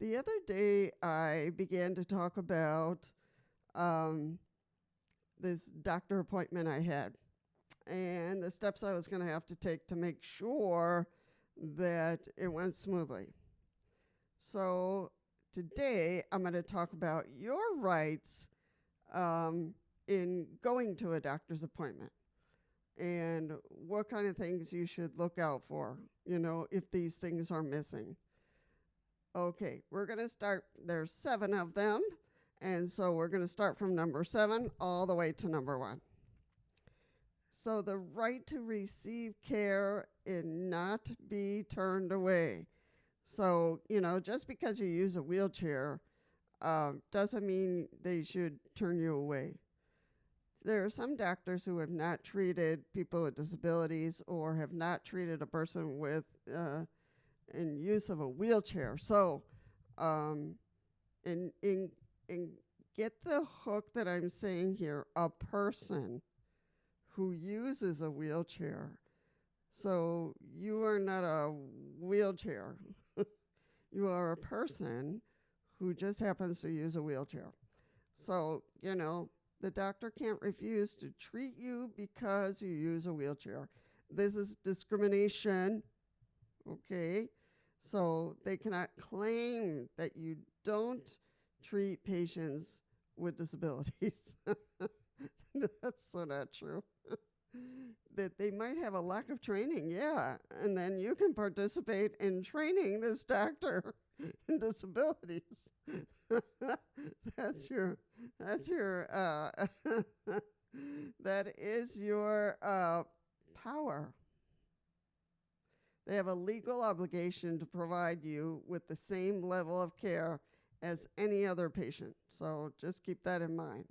The other day, I began to talk about um, this doctor appointment I had and the steps I was going to have to take to make sure that it went smoothly. So today, I'm going to talk about your rights in going to a doctor's appointment and what kind of things you should look out for, if these things are missing. Okay, we're going to start. There's 7 of them. And so we're going to start from number 7 all the way to number 1. So the right to receive care and not be turned away. So, just because you use a wheelchair doesn't mean they should turn you away. There are some doctors who have not treated people with disabilities or have not treated a person with in use of a wheelchair. So, in get the hook that I'm saying here, a person who uses a wheelchair. So you are not a wheelchair. You are a person who just happens to use a wheelchair. So, the doctor can't refuse to treat you because you use a wheelchair. This is discrimination, okay? So they cannot claim that you don't treat patients with disabilities. That's so not true. That they might have a lack of training, yeah, and then you can participate in training this doctor in disabilities. That's your that is your power. They have a legal obligation to provide you with the same level of care as any other patient. So just keep that in mind.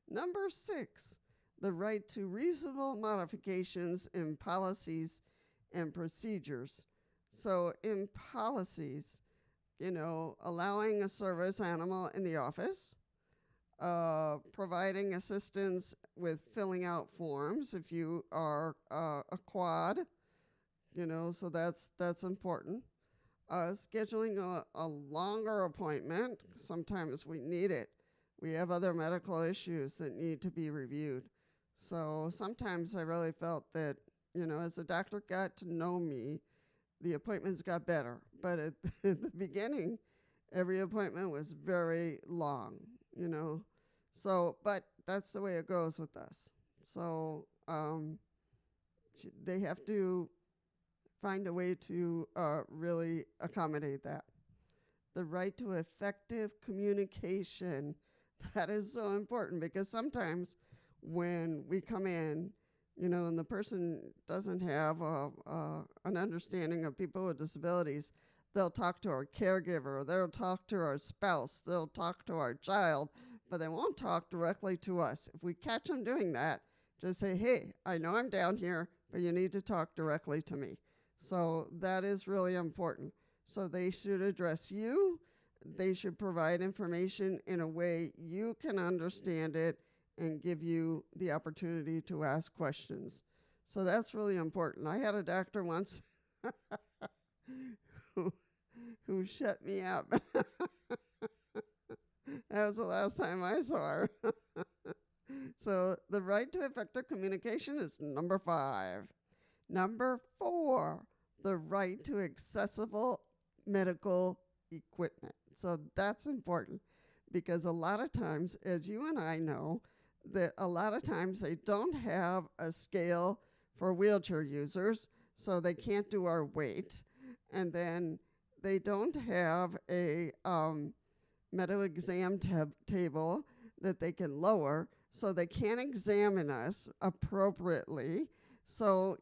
Number 6, the right to reasonable modifications in policies and procedures. So in policies, allowing a service animal in the office, providing assistance with filling out forms if you are a quad, so that's important. Scheduling a longer appointment, sometimes we need it. We have other medical issues that need to be reviewed. So sometimes I really felt that, as the doctor got to know me, the appointments got better. But at the beginning, every appointment was very long, So, but that's the way it goes with us. So they have to find a way to really accommodate that. The right to effective communication, that is so important because sometimes when we come in, and the person doesn't have an understanding of people with disabilities, they'll talk to our caregiver, they'll talk to our spouse, they'll talk to our child, but they won't talk directly to us. If we catch them doing that, just say, hey, I know I'm down here, but you need to talk directly to me. So that is really important. So they should address you. They should provide information in a way you can understand it and give you the opportunity to ask questions. So that's really important. I had a doctor once who shut me up. That was the last time I saw her. So the right to effective communication is number 5. Number 4, the right to accessible medical equipment. So that's important because a lot of times, as you and I know, that a lot of times they don't have a scale for wheelchair users, so they can't do our weight. And then they don't have a medical exam table that they can lower, so they can't examine us appropriately. So,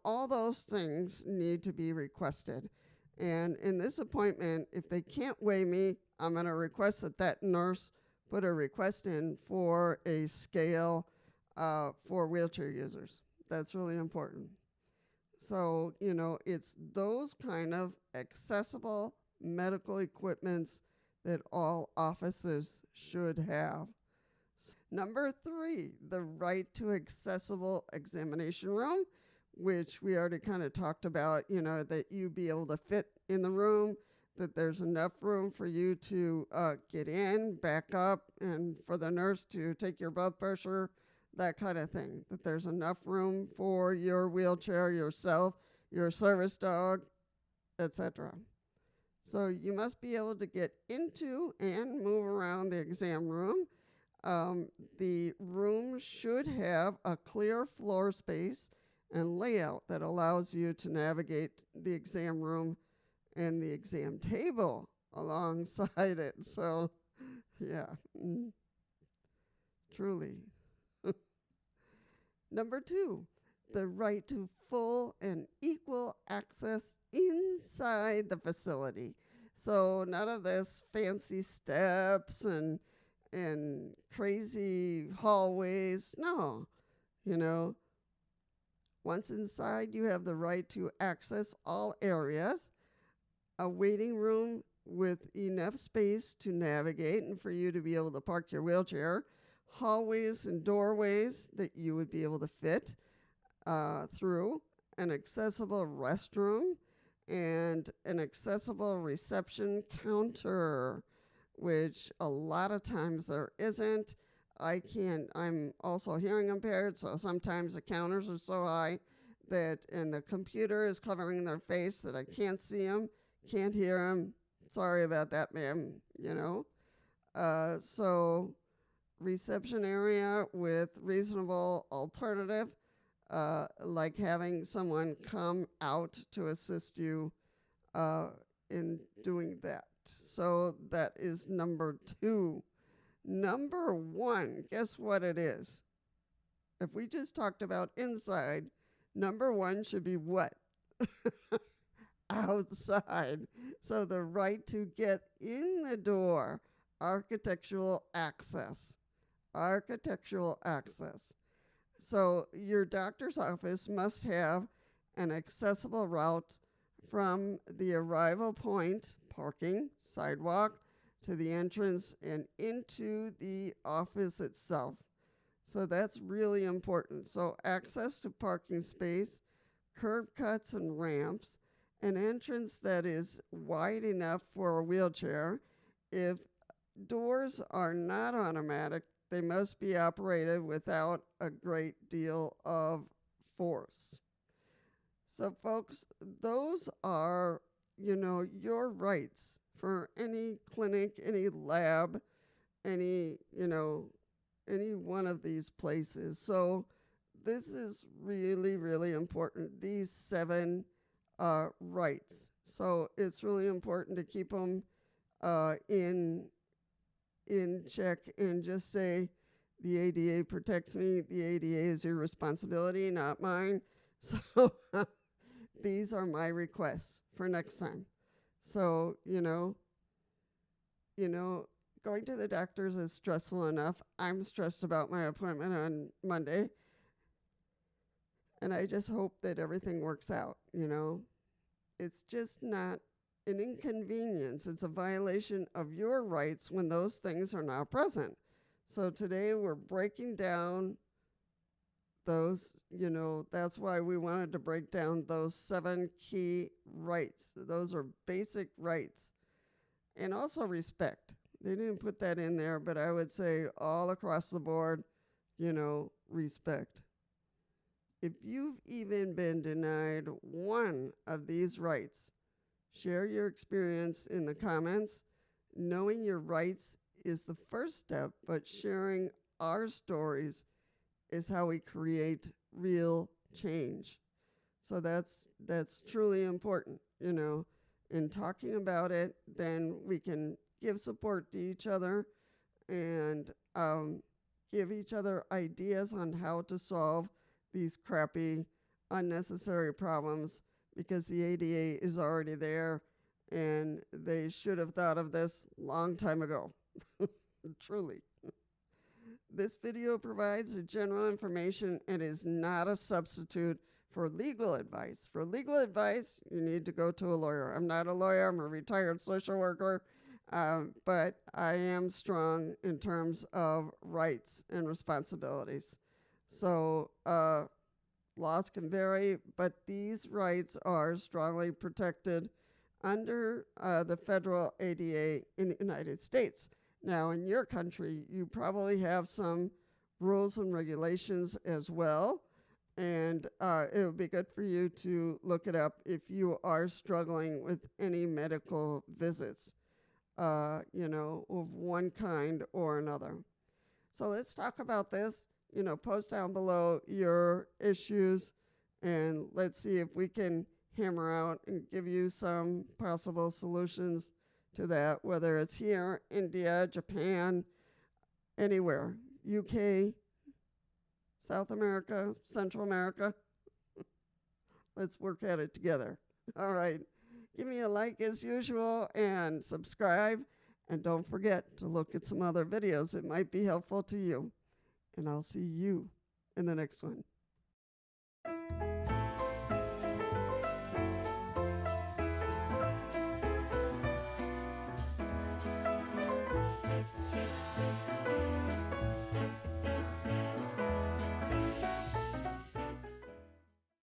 all those things need to be requested. And in this appointment, if they can't weigh me, I'm going to request that nurse put a request in for a scale for wheelchair users. That's really important. So, it's those kind of accessible medical equipments that all offices should have. Number 3, the right to accessible examination room, which we already kind of talked about, that you be able to fit in the room, that there's enough room for you to get in, back up, and for the nurse to take your blood pressure, that kind of thing. That there's enough room for your wheelchair, yourself, your service dog, etc. So you must be able to get into and move around the exam room. The room should have a clear floor space and layout that allows you to navigate the exam room and the exam table alongside it. So, yeah, truly. Number 2, the right to full and equal access inside the facility. So none of this fancy steps and crazy hallways. No, you know, once inside, you have the right to access all areas, a waiting room with enough space to navigate and for you to be able to park your wheelchair, hallways and doorways that you would be able to fit through, an accessible restroom, and an accessible reception counter, which a lot of times there isn't. I'm also hearing impaired, so sometimes the counters are so high and the computer is covering their face that I can't see them, can't hear them. Sorry about that, ma'am, So reception area with reasonable alternative, like having someone come out to assist you in doing that. So that is number 2. Number 1, guess what it is? If we just talked about inside, number 1 should be what? Outside. So the right to get in the door, architectural access. Architectural access. So your doctor's office must have an accessible route from the arrival point, parking, sidewalk, to the entrance and into the office itself. So that's really important. So access to parking space, curb cuts and ramps, an entrance that is wide enough for a wheelchair. If doors are not automatic, they must be operated without a great deal of force. So folks, those are, your rights for any clinic, any lab, any one of these places. So this is really, really important, these 7 rights. So it's really important to keep them in check and just say, the ADA protects me. The ADA is your responsibility, not mine. So these are my requests for next time. So, going to the doctors is stressful enough. I'm stressed about my appointment on Monday. And I just hope that everything works out, It's just not an inconvenience. It's a violation of your rights when those things are not present. So today we're breaking down those, that's why we wanted to break down those 7 key rights. Those are basic rights. And also respect. They didn't put that in there, but I would say all across the board, respect. If you've even been denied one of these rights, share your experience in the comments. Knowing your rights is the first step, but sharing our stories is how we create real change. So that's truly important, In talking about it, then we can give support to each other and give each other ideas on how to solve these crappy, unnecessary problems, because the ADA is already there and they should have thought of this long time ago. Truly. This video provides general information and is not a substitute for legal advice. For legal advice, you need to go to a lawyer. I'm not a lawyer. I'm a retired social worker, but I am strong in terms of rights and responsibilities. So laws can vary, but these rights are strongly protected under the federal ADA in the United States. Now, in your country, you probably have some rules and regulations as well, and it would be good for you to look it up if you are struggling with any medical visits, of one kind or another. So let's talk about this. Post down below your issues, and let's see if we can hammer out and give you some possible solutions to that, whether it's here, India, Japan, anywhere, UK, South America, Central America. Let's work at it together. All right. Give me a like as usual and subscribe. And don't forget to look at some other videos. It might be helpful to you. And I'll see you in the next one.